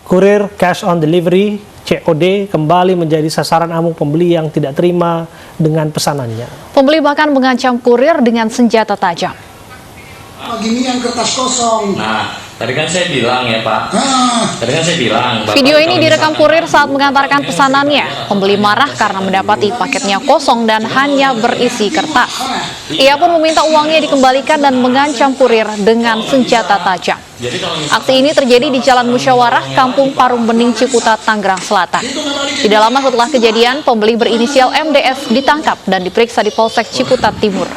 Kurir cash on delivery (COD) kembali menjadi sasaran amuk pembeli yang tidak terima dengan pesanannya. Pembeli bahkan mengancam kurir dengan senjata tajam. Begini yang kertas kosong. Nah, tadi kan saya bilang ya Pak. Tadi kan saya bilang. Video ini direkam kurir saat mengantarkan pesanannya. Pembeli marah karena mendapati paketnya kosong dan hanya berisi kertas. Ia pun meminta uangnya dikembalikan dan mengancam kurir dengan senjata tajam. Aksi ini terjadi di Jalan Musyawarah, Kampung Parung Bening, Ciputat, Tangerang Selatan. Tidak lama setelah kejadian, pembeli berinisial MDS ditangkap dan diperiksa di Polsek Ciputat Timur.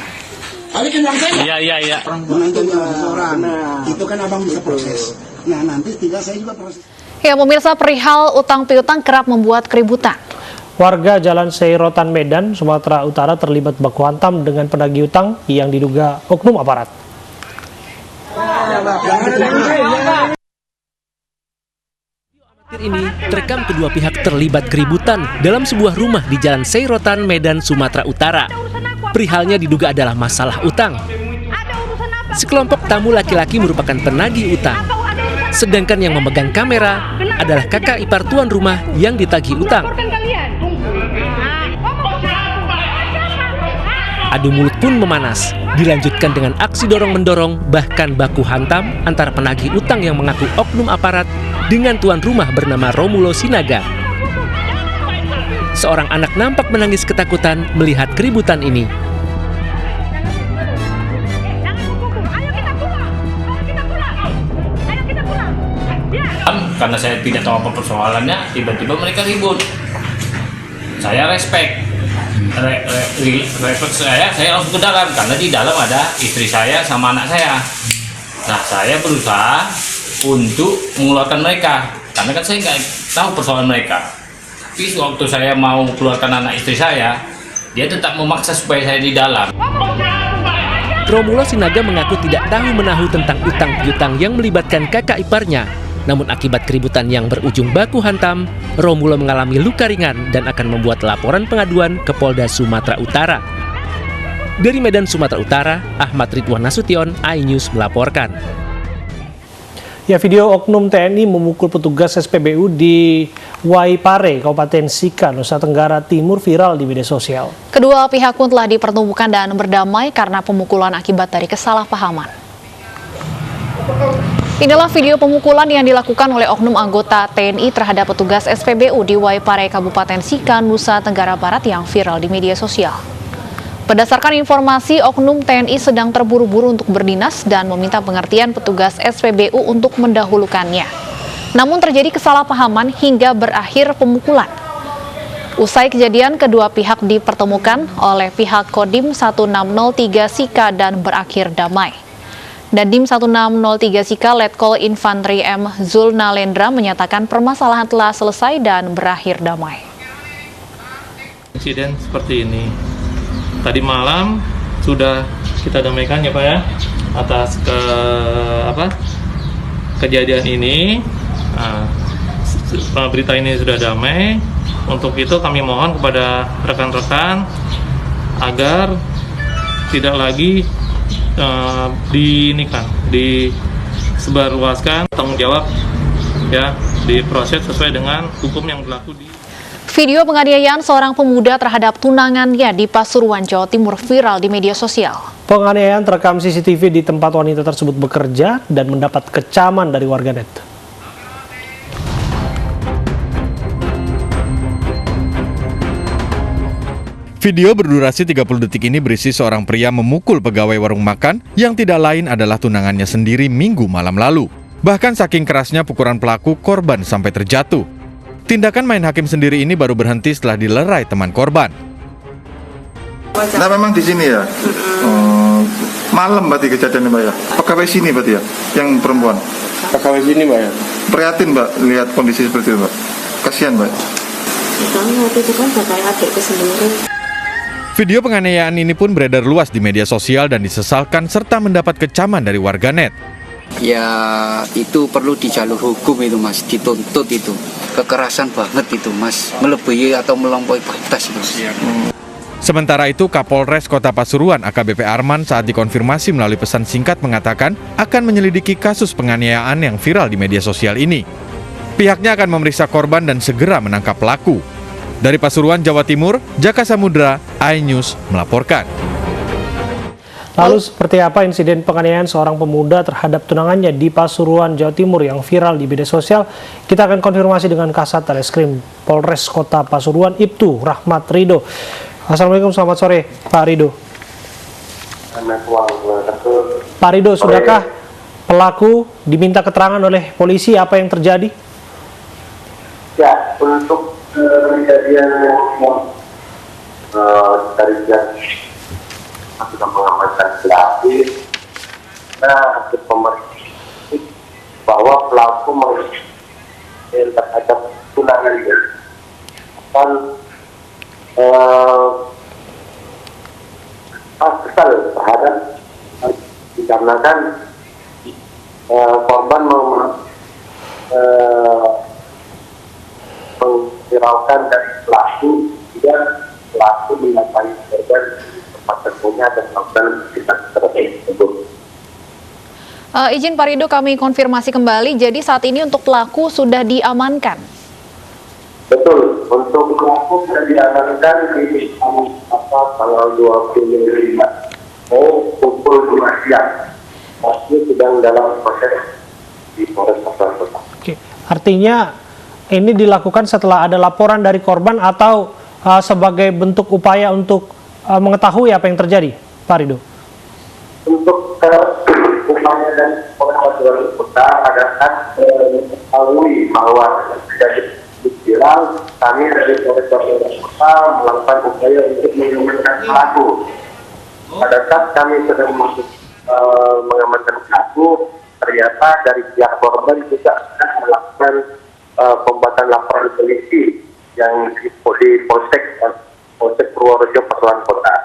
Iya. Orang. Itu kan abang bisa proses. Nah nanti tinggal saya juga proses. Ya, pemirsa, perihal utang piutang kerap membuat keributan. Warga Jalan Seirotan, Medan, Sumatera Utara terlibat baku hantam dengan penagih utang yang diduga oknum aparat. Ini terekam kedua pihak terlibat keributan dalam sebuah rumah di Jalan Seirotan, Medan, Sumatera Utara. Perihalnya diduga adalah masalah utang. Sekelompok tamu laki-laki merupakan penagih utang. Sedangkan yang memegang kamera adalah kakak ipar tuan rumah yang ditagih utang. Adu mulut pun memanas, dilanjutkan dengan aksi dorong-mendorong bahkan baku hantam antara penagih utang yang mengaku oknum aparat dengan tuan rumah bernama Romulo Sinaga. Seorang anak nampak menangis ketakutan melihat keributan ini. Karena saya tidak tahu apa persoalannya, tiba-tiba mereka ribut. Saya respect saya langsung ke dalam karena di dalam ada istri saya sama anak saya. Nah, saya berusaha untuk mengeluarkan mereka karena kan saya nggak tahu persoalan mereka. Tapi waktu saya mau keluarkan anak istri saya, dia tetap memaksa supaya saya di dalam. Romulo Sinaga mengaku tidak tahu menahu tentang utang piutang yang melibatkan kakak iparnya. Namun akibat keributan yang berujung baku hantam, Romulo mengalami luka ringan dan akan membuat laporan pengaduan ke Polda Sumatera Utara. Dari Medan, Sumatera Utara, Ahmad Ridwan Nasution, iNews melaporkan. Ya, video oknum TNI memukul petugas SPBU di Waipare, Kabupaten Sika, Nusa Tenggara Timur viral di media sosial. Kedua pihak pun telah dipertemukan dan berdamai karena pemukulan akibat dari kesalahpahaman. Inilah video pemukulan yang dilakukan oleh oknum anggota TNI terhadap petugas SPBU di Waipare, Kabupaten Sika, Nusa Tenggara Barat yang viral di media sosial. Berdasarkan informasi, oknum TNI sedang terburu-buru untuk berdinas dan meminta pengertian petugas SPBU untuk mendahulukannya. Namun terjadi kesalahpahaman hingga berakhir pemukulan. Usai kejadian, kedua pihak dipertemukan oleh pihak Kodim 1603 Sika dan berakhir damai. Dandim 1603 Sika Letkol Infantri M. Zulnalendra menyatakan permasalahan telah selesai dan berakhir damai. Insiden seperti ini. Tadi malam sudah kita damaikan ya Pak ya atas kejadian ini. Berita ini sudah damai. Untuk itu kami mohon kepada rekan-rekan agar tidak lagi disebarluaskan, tanggung jawab ya, diproses sesuai dengan hukum yang berlaku di. Video penganiayaan seorang pemuda terhadap tunangannya di Pasuruan, Jawa Timur viral di media sosial. Penganiayaan terekam CCTV di tempat wanita tersebut bekerja dan mendapat kecaman dari warganet. Video berdurasi 30 detik ini berisi seorang pria memukul pegawai warung makan yang tidak lain adalah tunangannya sendiri Minggu malam lalu. Bahkan saking kerasnya pukulan pelaku, korban sampai terjatuh. Tindakan main hakim sendiri ini baru berhenti setelah dilerai teman korban. Nah memang di sini ya? Malam berarti kejadiannya Mbak ya? Pegawai sini berarti ya? Yang perempuan? Pegawai sini Mbak ya? Prihatin Mbak lihat kondisi seperti itu Mbak? Kasihan Mbak? Waktu itu kan bapak adikku sendiri. Video penganiayaan ini pun beredar luas di media sosial dan disesalkan serta mendapat kecaman dari warganet. Ya itu perlu di jalur hukum itu Mas, dituntut itu. Kekerasan banget itu Mas, melebihi atau melampaui batas itu. Sementara itu Kapolres Kota Pasuruan AKBP Arman saat dikonfirmasi melalui pesan singkat mengatakan akan menyelidiki kasus penganiayaan yang viral di media sosial ini. Pihaknya akan memeriksa korban dan segera menangkap pelaku. Dari Pasuruan, Jawa Timur, Jaka Samudra, iNews melaporkan. Lalu seperti apa insiden penganiayaan seorang pemuda terhadap tunangannya di Pasuruan, Jawa Timur yang viral di media sosial? Kita akan konfirmasi dengan Kasat Reskrim Polres Kota Pasuruan, Ibtu Rahmat Ridho. Assalamualaikum, selamat sore Pak Ridho. Pak Ridho, sudahkah pelaku diminta keterangan oleh polisi apa yang terjadi? Ya, untuk kejadian dari sudah mengamankan pelaku, kita harus memeriksa bahwa pelaku mengenai terhadap tunangannya akan kesal terhadap dikarenakan korban mengviralkan dari pelaku, dia pelaku mendatangi korban tempat terpunya dan melakukan tindak tersebut. Izin Pak Ridho, kami konfirmasi kembali, jadi saat ini untuk pelaku sudah diamankan? Betul, untuk pelaku sudah diamankan di tanggal 25 pukul 2 siang. Masih sedang dalam proses di Polres Pasuruan Kota. Oke, artinya ini dilakukan setelah ada laporan dari korban atau sebagai bentuk upaya untuk mengetahui apa yang terjadi, Pak Ridho? Untuk upaya dan Polres Pasuruan Kota pada saat mengetahui bahwa terjadi viral, kami dari Polres Pasuruan Kota melakukan upaya untuk mengamankan pelaku. Pada saat kami sedang mengamankan pelaku, ternyata dari pihak korban juga sudah melakukan pembuatan laporan polisi yang di Polsek Purworejo Pasuruan Kota.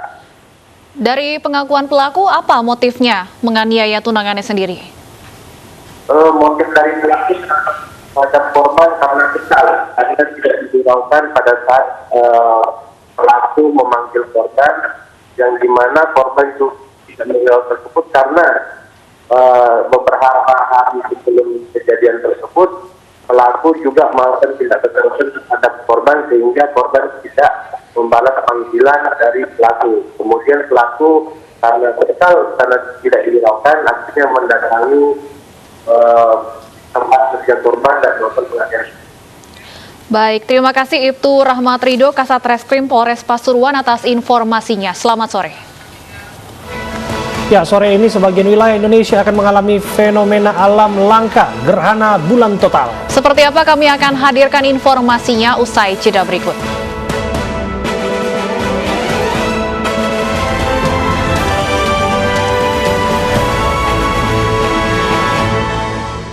Dari pengakuan pelaku, apa motifnya menganiaya tunangannya sendiri? Motif dari pelaku terhadap korban karena kesal, karena tidak diberitahukan pada saat pelaku memanggil korban, yang dimana korban itu tidak menjawab tersebut karena beberapa hari sebelum kejadian tersebut pelaku juga melakukan tindak kekerasan terhadap korban sehingga korban tidak membalas panggilan dari pelaku. Kemudian pelaku karena kesal karena tidak diberitahukan akhirnya mendatangi tempat kejadian korban dan melakukan penganiayaan. Baik, terima kasih Ibtu Rahmat Ridho, Kasat Reskrim Polres Pasuruan atas informasinya. Selamat sore. Ya, sore ini sebagian wilayah Indonesia akan mengalami fenomena alam langka, gerhana bulan total. Seperti apa kami akan hadirkan informasinya usai jeda berikut.